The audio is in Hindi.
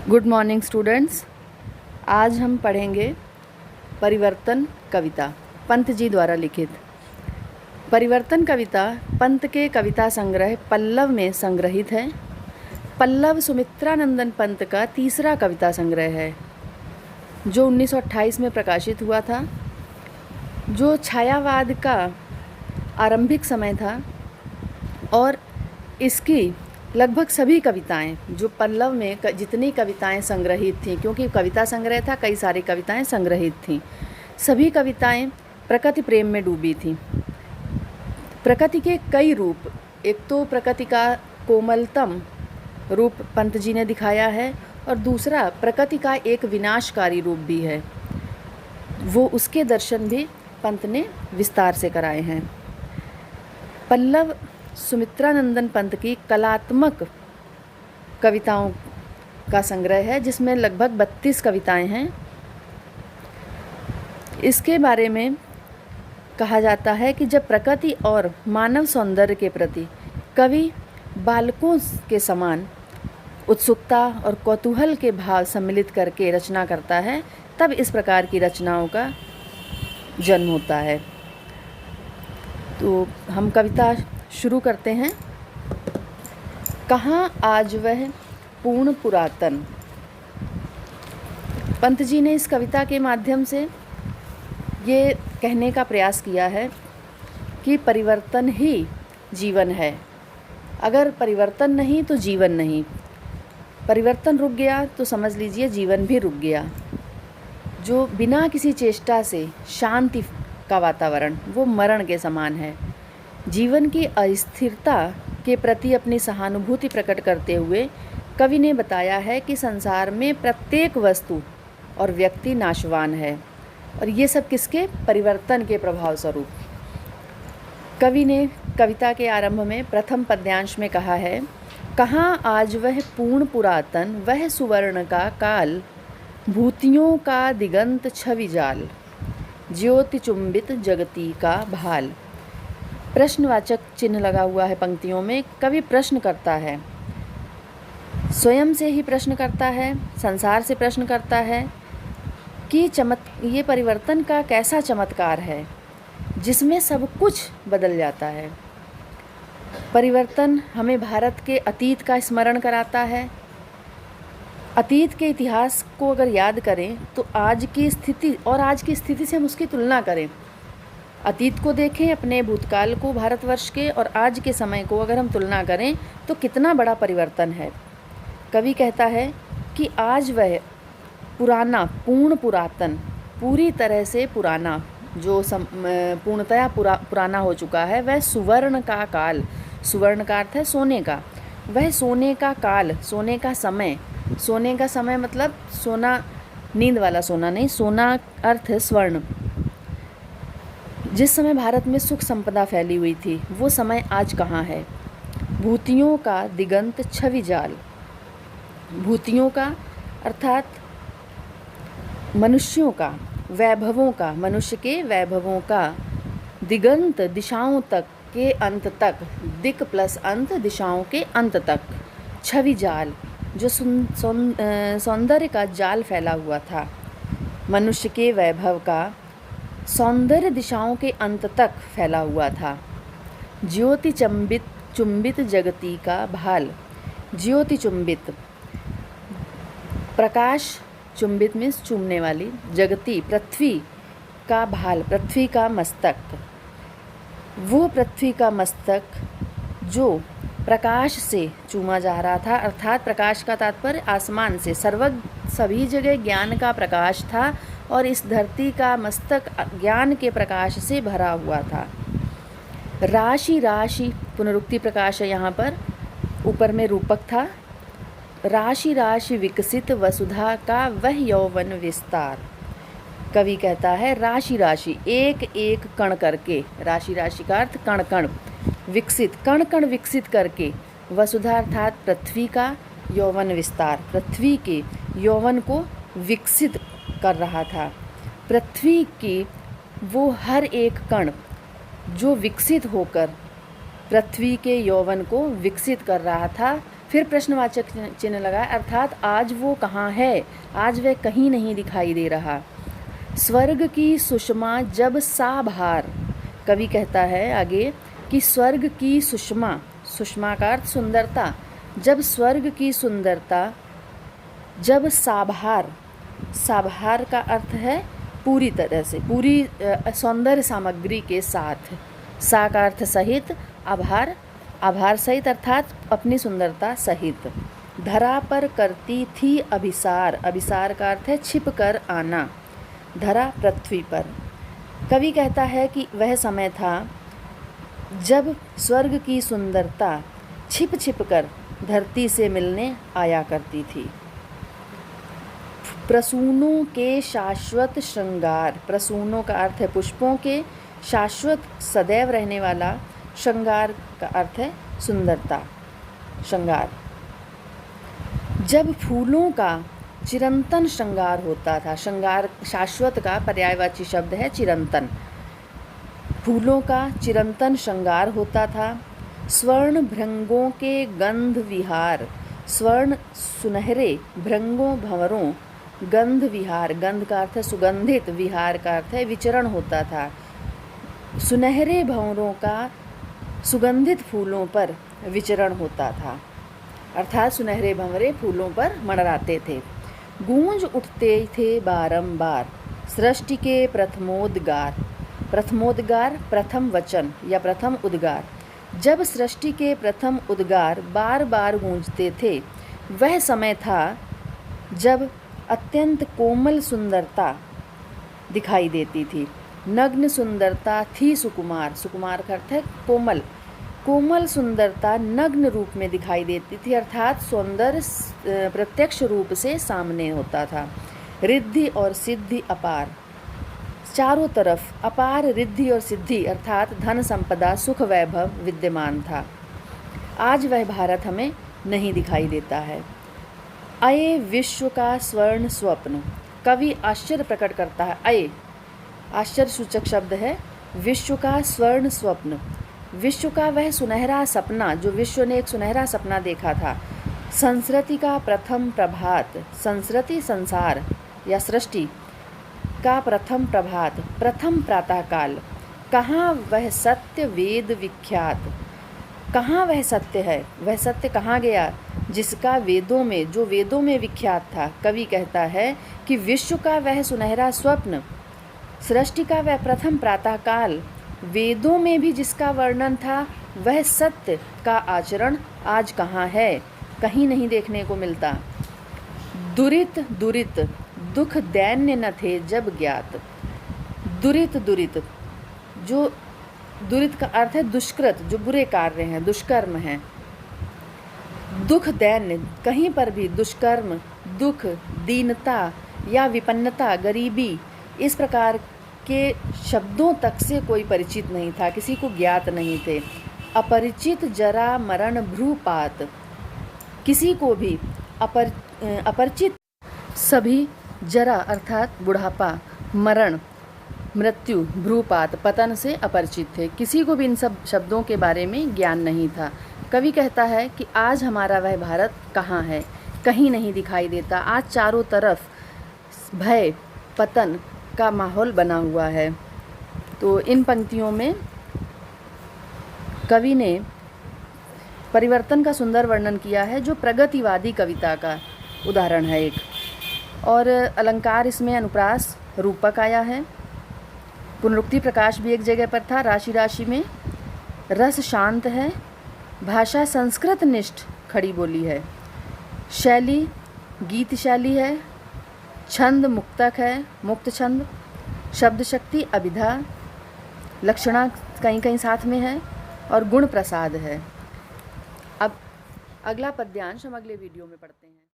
Good morning students. आज हम पढ़ेंगे परिवर्तन कविता, पंत जी द्वारा लिखित। परिवर्तन कविता पंत के कविता संग्रह पल्लव में संग्रहित है। पल्लव सुमित्रानंदन पंत का तीसरा कविता संग्रह है जो 1928 में प्रकाशित हुआ था, जो छायावाद का आरंभिक समय था। और इसकी लगभग सभी कविताएं, जो पल्लव में जितनी कविताएं संग्रहित थीं, क्योंकि कविता संग्रह था, कई सारी कविताएं संग्रहित थीं, सभी कविताएं प्रकृति प्रेम में डूबी थीं। प्रकृति के कई रूप, एक तो प्रकृति का कोमलतम रूप पंत जी ने दिखाया है, और दूसरा प्रकृति का एक विनाशकारी रूप भी है, वो उसके दर्शन भी पंत ने विस्तार से कराए हैं। पल्लव सुमित्रानंदन पंत की कलात्मक कविताओं का संग्रह है, जिसमें लगभग 32 कविताएं हैं। इसके बारे में कहा जाता है कि जब प्रकृति और मानव सौंदर्य के प्रति कवि बालकों के समान उत्सुकता और कौतूहल के भाव सम्मिलित करके रचना करता है, तब इस प्रकार की रचनाओं का जन्म होता है। तो हम कविता शुरू करते हैं। कहाँ आज वह पूर्ण पुरातन। पंत जी ने इस कविता के माध्यम से ये कहने का प्रयास किया है कि परिवर्तन ही जीवन है। अगर परिवर्तन नहीं तो जीवन नहीं। परिवर्तन रुक गया तो समझ लीजिए जीवन भी रुक गया। जो बिना किसी चेष्टा से शांति का वातावरण, वो मरण के समान है। जीवन की अस्थिरता के प्रति अपनी सहानुभूति प्रकट करते हुए कवि ने बताया है कि संसार में प्रत्येक वस्तु और व्यक्ति नाशवान है, और ये सब किसके? परिवर्तन के प्रभाव स्वरूप। कवि ने कविता के आरंभ में प्रथम पद्यांश में कहा है, कहाँ आज वह पूर्ण पुरातन, वह सुवर्ण का काल, भूतियों का दिगंत छवि जाल, ज्योति चुंबित जगती का भाल। प्रश्नवाचक चिन्ह लगा हुआ है पंक्तियों में। कवि प्रश्न करता है, स्वयं से ही प्रश्न करता है, संसार से प्रश्न करता है कि ये परिवर्तन का कैसा चमत्कार है जिसमें सब कुछ बदल जाता है। परिवर्तन हमें भारत के अतीत का स्मरण कराता है। अतीत के इतिहास को अगर याद करें तो आज की स्थिति और आज की स्थिति से हम उसकी तुलना करें। अतीत को देखें, अपने भूतकाल को भारतवर्ष के, और आज के समय को अगर हम तुलना करें तो कितना बड़ा परिवर्तन है। कवि कहता है कि आज वह पुराना, पूर्ण पुरातन, पूरी तरह से पुराना, जो पूर्णतया पुराना हो चुका है, वह सुवर्ण का काल, सुवर्ण का अर्थ है सोने का, वह सोने का काल, सोने का समय। सोने का समय मतलब सोना, नींद वाला सोना नहीं, सोना अर्थ है स्वर्ण। जिस समय भारत में सुख संपदा फैली हुई थी, वो समय आज कहाँ है। भूतियों का दिगंत छवि जाल। भूतियों का अर्थात मनुष्यों का, वैभवों का, मनुष्य के वैभवों का, दिगंत दिशाओं तक के अंत तक, दिक प्लस अंत, दिशाओं के अंत तक, छवि जाल, जो सौंदर्य का जाल फैला हुआ था। मनुष्य के वैभव का सौंदर्य दिशाओं के अंत तक फैला हुआ था। ज्योति चुंबित जगती का भाल। ज्योति चुंबित, प्रकाश, चुंबित मीन्स चूमने वाली, जगती पृथ्वी का भाल, पृथ्वी का मस्तक। वो पृथ्वी का मस्तक जो प्रकाश से चूमा जा रहा था, अर्थात प्रकाश का तात्पर्य आसमान से, सभी जगह ज्ञान का प्रकाश था, और इस धरती का मस्तक ज्ञान के प्रकाश से भरा हुआ था। राशि राशि, पुनरुक्ति प्रकाश है यहाँ पर, ऊपर में रूपक था। राशि राशि विकसित वसुधा का वह यौवन विस्तार। कवि कहता है राशि राशि, एक एक कण करके, राशि राशि का अर्थ कण कण, विकसित, कण कण विकसित करके, वसुधा अर्थात पृथ्वी का यौवन विस्तार, पृथ्वी के यौवन को विकसित कर रहा था। पृथ्वी की वो हर एक कण जो विकसित होकर पृथ्वी के यौवन को विकसित कर रहा था, फिर प्रश्नवाचक चिन्ह लगाए, अर्थात आज वो कहाँ है, आज वह कहीं नहीं दिखाई दे रहा। स्वर्ग की सुषमा जब साभार, कवि कहता है आगे कि स्वर्ग की सुषमा, सुषमा का अर्थ सुंदरता, जब स्वर्ग की सुंदरता जब साभार, साभार का अर्थ है पूरी तरह से, पूरी सौंदर्य सामग्री के साथ, सा का अर्थ सहित, आभार, आभार सहित अर्थात अपनी सुंदरता सहित, धरा पर करती थी अभिसार, अभिसार का अर्थ है छिप कर आना, धरा पृथ्वी पर। कवि कहता है कि वह समय था जब स्वर्ग की सुंदरता छिप छिप कर धरती से मिलने आया करती थी। प्रसूनों के शाश्वत श्रृंगार, प्रसूनों का अर्थ है पुष्पों के, शाश्वत सदैव रहने वाला, श्रृंगार का अर्थ है सुंदरता, श्रृंगार। जब फूलों का चिरंतन श्रृंगार होता था, श्रृंगार शाश्वत का पर्यायवाची शब्द है चिरंतन, फूलों का चिरंतन श्रृंगार होता था। स्वर्ण भृंगों के गंध विहार, स्वर्ण सुनहरे, भृंगों भंवरों, गंध विहार, गंध का अर्थ है सुगंधित, विहार का अर्थ है विचरण होता था। सुनहरे भंवरों का सुगंधित फूलों पर विचरण होता था, अर्थात सुनहरे भंवरे फूलों पर मंडराते थे। गूंज उठते थे बारंबार सृष्टि के प्रथमोद्गार, प्रथमोद्गार प्रथम वचन या प्रथम उद्गार, जब सृष्टि के प्रथम उद्गार बार बार गूंजते थे, वह समय था जब अत्यंत कोमल सुंदरता दिखाई देती थी। नग्न सुंदरता थी सुकुमार, सुकुमार का अर्थ है कोमल, कोमल सुंदरता नग्न रूप में दिखाई देती थी, अर्थात सौंदर्य प्रत्यक्ष रूप से सामने होता था। रिद्धि और सिद्धि अपार, चारों तरफ अपार रिद्धि और सिद्धि अर्थात धन संपदा सुख वैभव विद्यमान था। आज वह भारत हमें नहीं दिखाई देता है। अये विश्व का स्वर्ण स्वप्न, कवि आश्चर्य प्रकट करता है। अये आश्चर्य सूचक शब्द है, विश्व का स्वर्ण स्वप्न, विश्व का वह सुनहरा सपना जो विश्व ने एक सुनहरा सपना देखा था। संस्कृति का प्रथम प्रभात, संस्कृति संसार या सृष्टि का प्रथम प्रभात, प्रथम प्रातःकाल, कहाँ वह सत्य वेद विख्यात, कहाँ वह सत्य है, वह सत्य कहाँ गया जिसका वेदों में, जो वेदों में विख्यात था। कवि कहता है कि विश्व का वह सुनहरा स्वप्न, सृष्टि का वह प्रथम प्रातःकाल, वेदों में भी जिसका वर्णन था, वह सत्य का आचरण आज कहाँ है, कहीं नहीं देखने को मिलता। दुरित दुरित दुख दैन्य न थे जब ज्ञात, दुरित दुरित, जो दुरित का अर्थ है दुष्कृत, जो बुरे कार्य हैं, दुष्कर्म हैं। दुख दैन्य, कहीं पर भी दुष्कर्म, दुख, दीनता या विपन्नता, गरीबी, इस प्रकार के शब्दों तक से कोई परिचित नहीं था, किसी को ज्ञात नहीं थे। अपरिचित जरा मरण भ्रूपात, किसी को भी अपरिचित, सभी जरा अर्थात बुढ़ापा, मरण मृत्यु, भ्रूपात पतन से अपरिचित थे, किसी को भी इन सब शब्दों के बारे में ज्ञान नहीं था। कवि कहता है कि आज हमारा वह भारत कहाँ है, कहीं नहीं दिखाई देता। आज चारों तरफ भय पतन का माहौल बना हुआ है। तो इन पंक्तियों में कवि ने परिवर्तन का सुंदर वर्णन किया है, जो प्रगतिवादी कविता का उदाहरण है एक। और अलंकार इसमें अनुप्रास, रूपक आया है। पुनरुक्ति प्रकाश भी एक जगह पर था। राशि राशि में रस शांत है, भाषा संस्कृत निष्ठ खड़ी बोली है, शैली गीत शैली है, छंद मुक्तक है, मुक्त छंद, शब्द शक्ति अभिधा, लक्षणा कहीं कहीं साथ में है और गुण प्रसाद है। अब अगला पद्यांश हम अगले वीडियो में पढ़ते हैं।